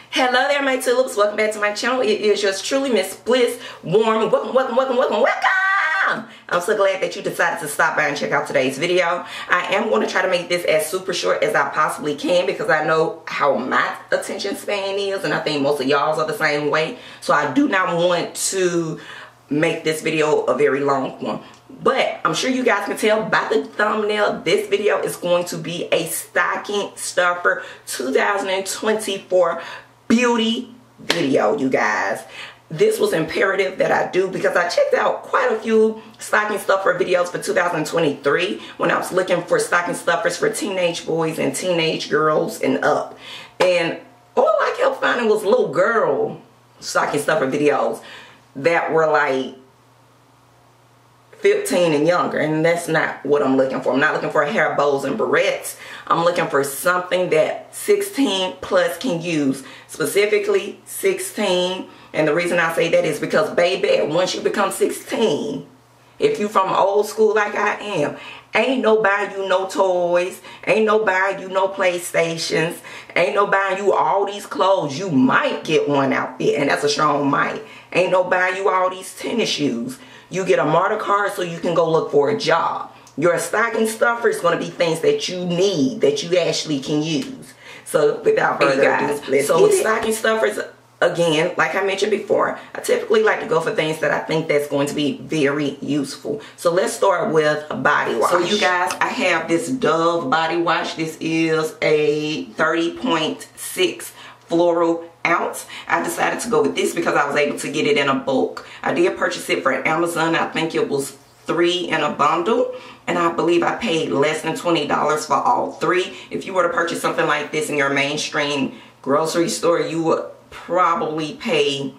Hello there, my tulips. Welcome back to my channel. It is yours truly, Miss Bliss. Warm welcome. I'm so glad that you decided to stop by and check out today's video. I am going to try to make this as super short as I possibly can because I know how my attention span is, and I think most of y'all's are the same way. So I do not want to make this video a very long one. But I'm sure you guys can tell by the thumbnail, this video is going to be a stocking stuffer 2024 beauty video, you guys. This was imperative that I do because I checked out quite a few stocking stuffer videos for 2023 when I was looking for stocking stuffers for teenage boys and teenage girls and up. And all I kept finding was little girl stocking stuffer videos that were like 15 and younger, and that's not what I'm looking for. I'm not looking for hair bows and barrettes. I'm looking for something that 16 plus can use, specifically 16. And the reason I say that is because, baby, once you become 16, if you from old school like I am, ain't no buying you no toys, ain't no buying you no PlayStations, ain't no buying you all these clothes. You might get one outfit, and that's a strong might. Ain't no buying you all these tennis shoes. You get a MARTA card so you can go look for a job. Your stocking stuffer is going to be things that you need, that you actually can use. So without further ado, so stocking stuffers, again, like I mentioned before, I typically like to go for things that I think that's going to be very useful. So let's start with a body wash. So you guys, I have this Dove body wash. This is a 30.6 floral ounce. I decided to go with this because I was able to get it in a bulk. I did purchase it for Amazon. I think it was 3 in a bundle, and I believe I paid less than $20 for all 3. If you were to purchase something like this in your mainstream grocery store, you would probably pay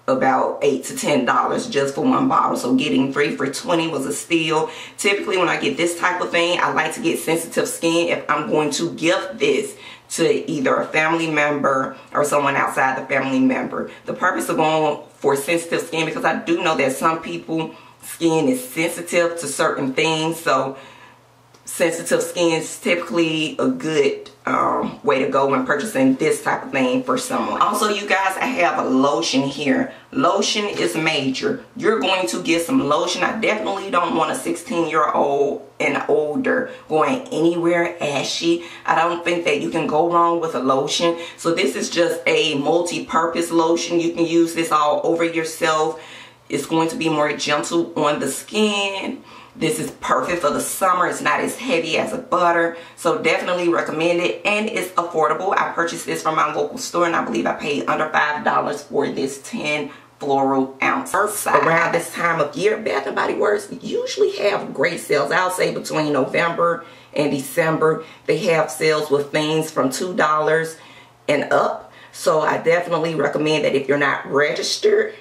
about $8 to $10 just for one bottle. So getting 3 for $20 was a steal. Typically when I get this type of thing, I like to get sensitive skin if I'm going to gift this to either a family member or someone outside the family member. The purpose of going for sensitive skin, because I do know that some people skin is sensitive to certain things, so sensitive skin is typically a good way to go when purchasing this type of thing for someone. Also, you guys, I have a lotion here. Lotion is major. You're going to get some lotion. I definitely don't want a 16-year-old and older going anywhere ashy. I don't think that you can go wrong with a lotion. So this is just a multi-purpose lotion. You can use this all over yourself. It's going to be more gentle on the skin. This is perfect for the summer. It's not as heavy as a butter. So definitely recommend it. And it's affordable. I purchased this from my local store, and I believe I paid under $5 for this 10 floral ounce size. Around this time of year, Bath & Body Works usually have great sales. I'll say between November and December, they have sales with things from $2 and up. So I definitely recommend that if you're not registered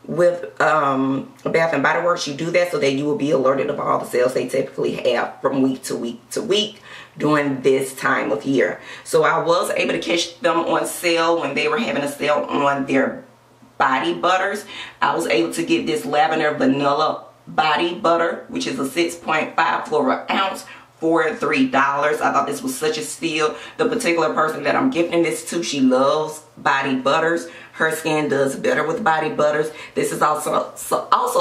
with Bath & Body Works, you do that so that you will be alerted of all the sales they typically have from week to week to week during this time of year. So I was able to catch them on sale when they were having a sale on their body butters. I was able to get this lavender vanilla body butter, which is a 6.5 floral ounce, for $3. I thought this was such a steal. The particular person that I'm gifting this to, she loves body butters. Her skin does better with body butters. This is also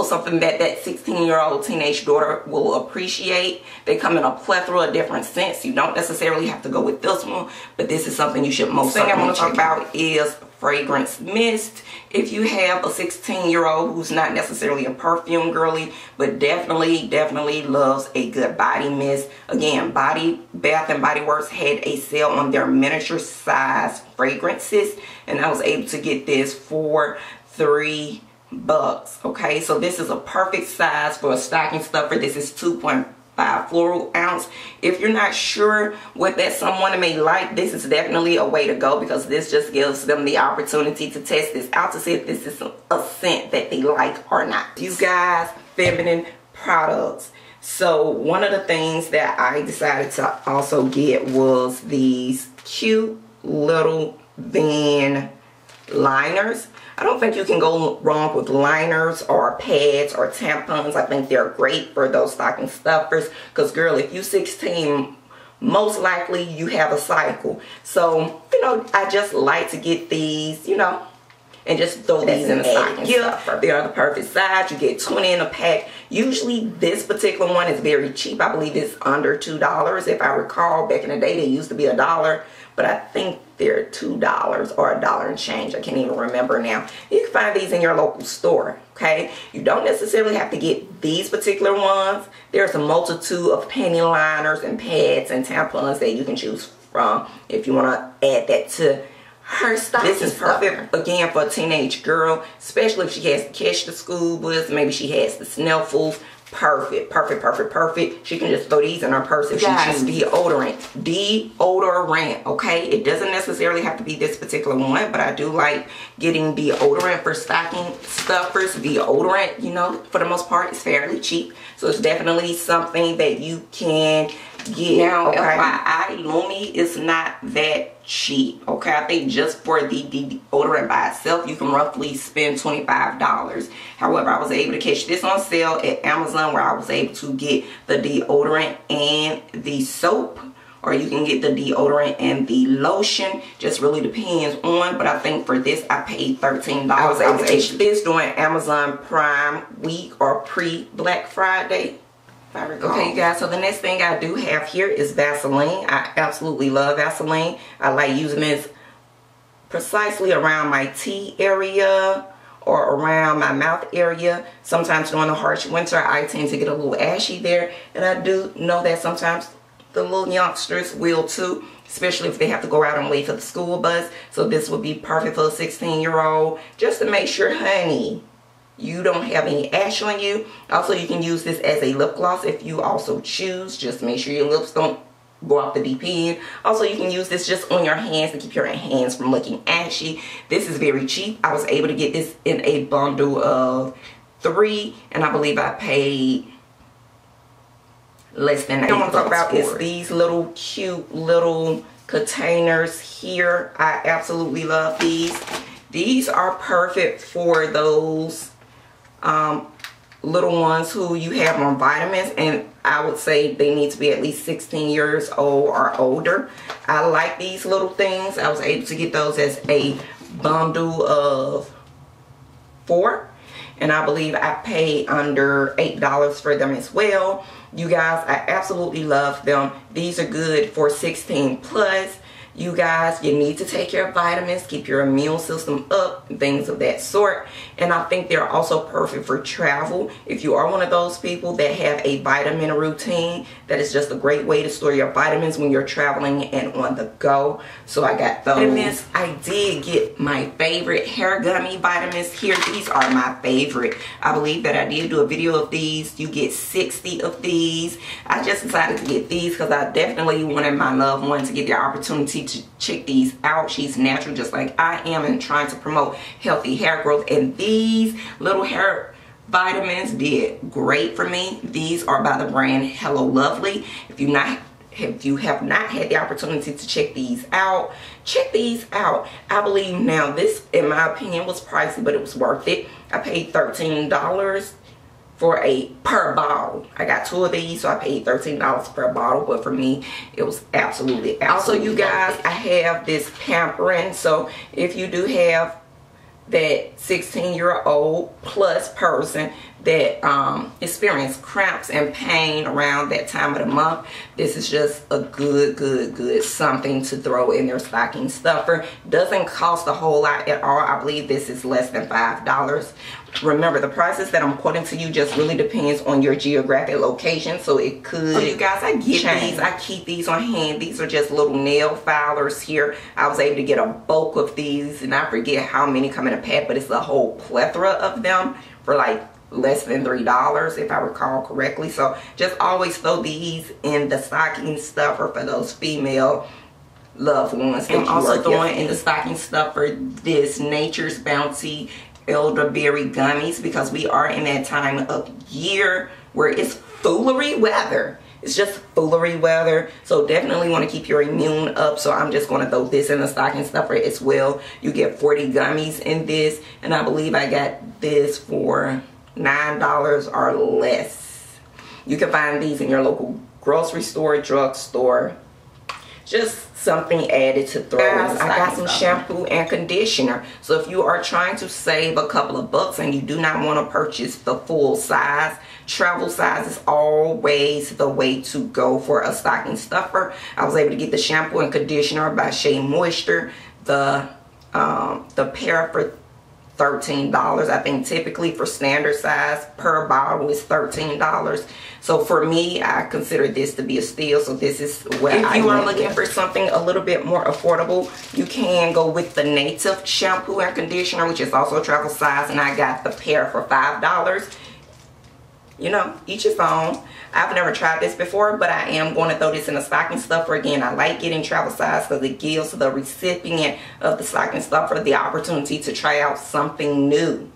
something that 16-year-old teenage daughter will appreciate. They come in a plethora of different scents. You don't necessarily have to go with this one, but this is something you should most certainly. The thing I want to talk about is fragrance mist. If you have a 16-year-old who's not necessarily a perfume girly, but definitely loves a good body mist. Again, Bath & Body Works had a sale on their miniature size fragrances, and I was able to get this for $3. Okay, so this is a perfect size for a stocking stuffer. This is 2.5 floral ounce. If you're not sure what that someone may like, this is definitely a way to go, because this just gives them the opportunity to test this out to see if this is a scent that they like or not. You guys, feminine products. So one of the things that I decided to also get was these cute little Van liners. I don't think you can go wrong with liners or pads or tampons. I think they're great for those stocking stuffers. Because girl, if you 16, most likely you have a cycle. So, you know, I just like to get these, you know, and just throw these in the stocking stuffer. They are the perfect size. You get 20 in a pack. Usually this particular one is very cheap. I believe it's under $2. If I recall, back in the day they used to be $1, but I think they're $2 or $1 and change. I can't even remember now. You can find these in your local store, okay? You don't necessarily have to get these particular ones. There's a multitude of panty liners and pads and tampons that you can choose from if you want to add that to her stocking. This is perfect again for a teenage girl, especially if she has to catch the school bus. Maybe she has the snuffles. Perfect, perfect, perfect, perfect. She can just throw these in her purse if she chooses deodorant. Deodorant, okay? It doesn't necessarily have to be this particular one, but I do like getting deodorant for stocking stuffers. Deodorant, you know, for the most part, is fairly cheap. So it's definitely something that you can get. Now, okay? FYI, LUME is not that cheap, okay? I think just for the deodorant by itself, you can roughly spend $25. However, I was able to catch this on sale at Amazon, where I was able to get the deodorant and the soap, or you can get the deodorant and the lotion. Just really depends on, but I think for this I paid $13. I was able to catch this during Amazon Prime Week or pre-Black Friday. Okay, you guys, so the next thing I do have here is Vaseline. I absolutely love Vaseline. I like using this precisely around my T area or around my mouth area. Sometimes during the harsh winter, I tend to get a little ashy there. And I do know that sometimes the little youngsters will too, especially if they have to go out and wait for the school bus. So this would be perfect for a 16-year-old, just to make sure, honey, you don't have any ash on you. Also, you can use this as a lip gloss if you also choose. Just make sure your lips don't go off the deep end. Also, you can use this just on your hands to keep your hands from looking ashy. This is very cheap. I was able to get this in a bundle of 3, and I believe I paid less than $8. What I want to talk about is these little cute little containers here. I absolutely love these. These are perfect for those little ones who you have on vitamins, and I would say they need to be at least 16 years old or older. I like these little things. I was able to get those as a bundle of 4, and I believe I paid under $8 for them as well. You guys, I absolutely love them. These are good for 16 plus. You guys, you need to take your vitamins, keep your immune system up, things of that sort. And I think they're also perfect for travel. If you are one of those people that have a vitamin routine, that is just a great way to store your vitamins when you're traveling and on the go. So I got those. And then I did get my favorite hair gummy vitamins here. These are my favorite. I believe that I did do a video of these. You get 60 of these. I just decided to get these because I definitely wanted my loved one to get the opportunity to check these out. She's natural just like I am and trying to promote healthy hair growth, and these little hair vitamins did great for me. These are by the brand Hello Lovely. If you have not had the opportunity to check these out, check these out. I believe now this, in my opinion, was pricey, but it was worth it. I paid $13 for per bottle. I got 2 of these, so I paid $13 per bottle, but for me it was absolutely also, you guys, I have this Pamperin. So if you do have that 16-year-old plus person that experience cramps and pain around that time of the month, this is just a good something to throw in their stocking stuffer. Doesn't cost a whole lot at all. I believe this is less than $5. Remember, the prices that I'm quoting to you just really depends on your geographic location, so it could. Oh, you guys, I get these. I keep these on hand. These are just little nail filers here. I was able to get a bulk of these, and I forget how many come in a pack, but it's a whole plethora of them for like less than $3 if I recall correctly. So just always throw these in the stocking stuffer for those female loved ones. I'm also throwing in the stocking stuffer this Nature's Bounty elderberry gummies, because we are in that time of year where it's foolery weather. It's just foolery weather, so definitely want to keep your immune up. So I'm just going to throw this in the stocking stuffer as well. You get 40 gummies in this, and I believe I got this for $9 or less. You can find these in your local grocery store, drugstore, just something added to throw in. I got some shampoo and conditioner. So if you are trying to save a couple of bucks and you do not want to purchase the full size, travel size is always the way to go for a stocking stuffer. I was able to get the shampoo and conditioner by Shea Moisture, the pair for $13. I think typically for standard size per bottle is $13. So for me, I consider this to be a steal. So this is what if you are looking for something a little bit more affordable, you can go with the Native shampoo and conditioner, which is also travel size, and I got the pair for $5. You know, each its own. I've never tried this before, but I am going to throw this in a stocking stuffer. Again, I like getting travel size because it gives the recipient of the stocking stuffer the opportunity to try out something new.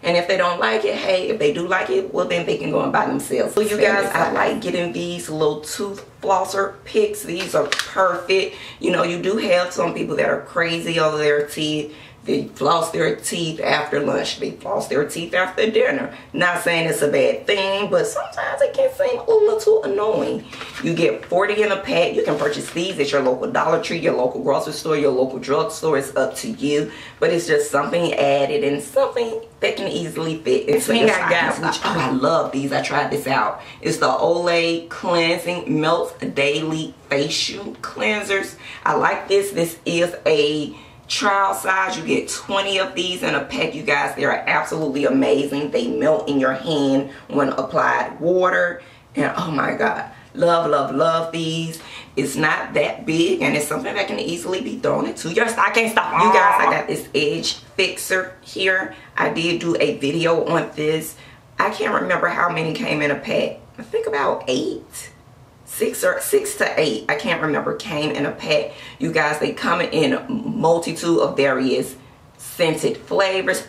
And if they don't like it, hey, if they do like it, well, then they can go and buy themselves. So you guys, I like getting these little tooth flosser picks. These are perfect. You know, you do have some people that are crazy over their teeth. They floss their teeth after lunch. They floss their teeth after dinner. Not saying it's a bad thing, but sometimes it can seem a little annoying. You get 40 in a pack. You can purchase these at your local Dollar Tree, your local grocery store, your local drugstore. It's up to you. But it's just something added and something that can easily fit. This thing I got, which I love these. I tried this out. It's the Olay Cleansing Melt Daily Facial Cleansers. I like this. This is a trial size. You get 20 of these in a pack, you guys. They are absolutely amazing. They melt in your hand when applied water, and oh my god, love these. It's not that big, and it's something that can easily be thrown into your stocking stuffer. You guys, I got this edge fixer here. I did do a video on this. I can't remember how many came in a pack. I think about 6 to 8, I can't remember, came in a pack. You guys, they come in a multitude of various scented flavors.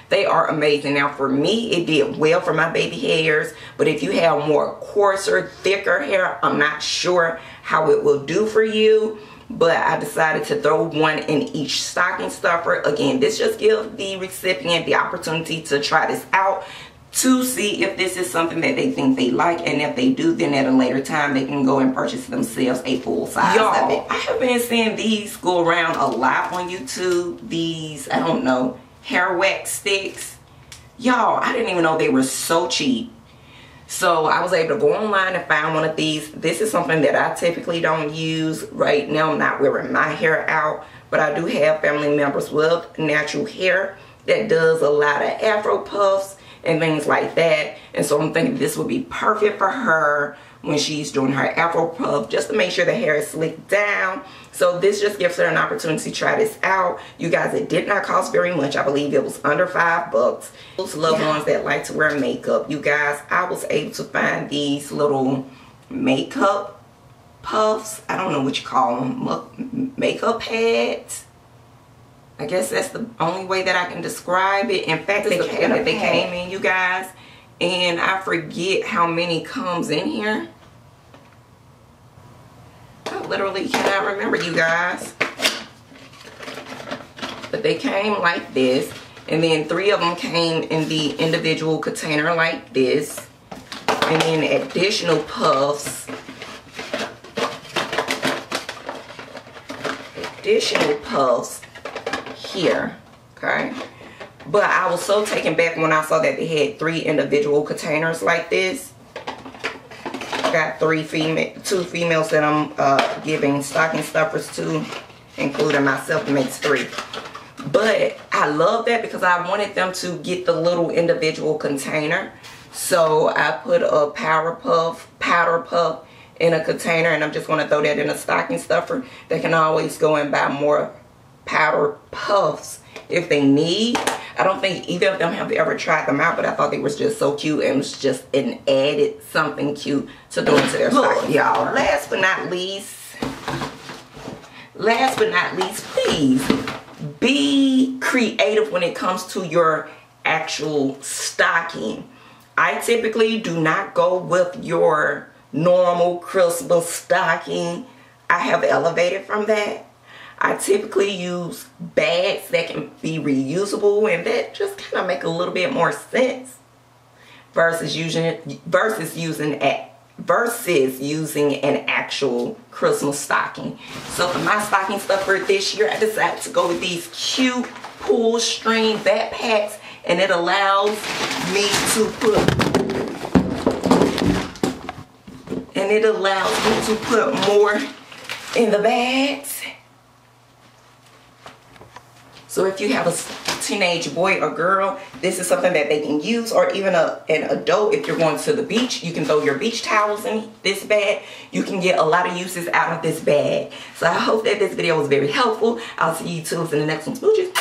They are amazing. Now for me, it did well for my baby hairs, but if you have more coarser, thicker hair, I'm not sure how it will do for you. But I decided to throw one in each stocking stuffer. Again, this just gives the recipient the opportunity to try this out, to see if this is something that they think they like, and if they do, then at a later time they can go and purchase themselves a full size of it. I have been seeing these go around a lot on YouTube. These, I don't know, hair wax sticks. Y'all, I didn't even know they were so cheap. So I was able to go online and find one of these. This is something that I typically don't use right now. I'm not wearing my hair out, but I do have family members with natural hair that does a lot of afro puffs and things like that. And so I'm thinking this would be perfect for her when she's doing her afro puff, just to make sure the hair is slicked down. So this just gives her an opportunity to try this out. You guys, it did not cost very much. I believe it was under $5. Those loved ones that like to wear makeup, you guys, I was able to find these little makeup puffs. I don't know what you call them, makeup pads. I guess that's the only way that I can describe it. In fact, they came in, you guys, and I forget how many comes in here. I literally cannot remember, you guys. But they came like this, and then 3 of them came in the individual container like this, and then additional puffs. Here, okay. But I was so taken back when I saw that they had 3 individual containers like this. I got 2 females that I'm giving stocking stuffers to, including myself. It makes 3. But I love that because I wanted them to get the little individual container. So I put a powder puff in a container, and I'm just going to throw that in a stocking stuffer. They can always go and buy more powder puffs if they need. I don't think either of them have ever tried them out, but I thought they was just so cute, and it was just an added something cute to throw into their stocking. Y'all, last but not least, please be creative when it comes to your actual stocking. I typically do not go with your normal Christmas stocking. I have elevated from that. I typically use bags that can be reusable, and that just kind of make a little bit more sense versus using versus using an actual Christmas stocking. So for my stocking stuffer this year, I decided to go with these cute pull string backpacks, and it allows me to put more in the bags. So if you have a teenage boy or girl, this is something that they can use, or even an adult. If you're going to the beach, you can throw your beach towels in this bag. You can get a lot of uses out of this bag. So I hope that this video was very helpful. I'll see you too in the next one. Smooches.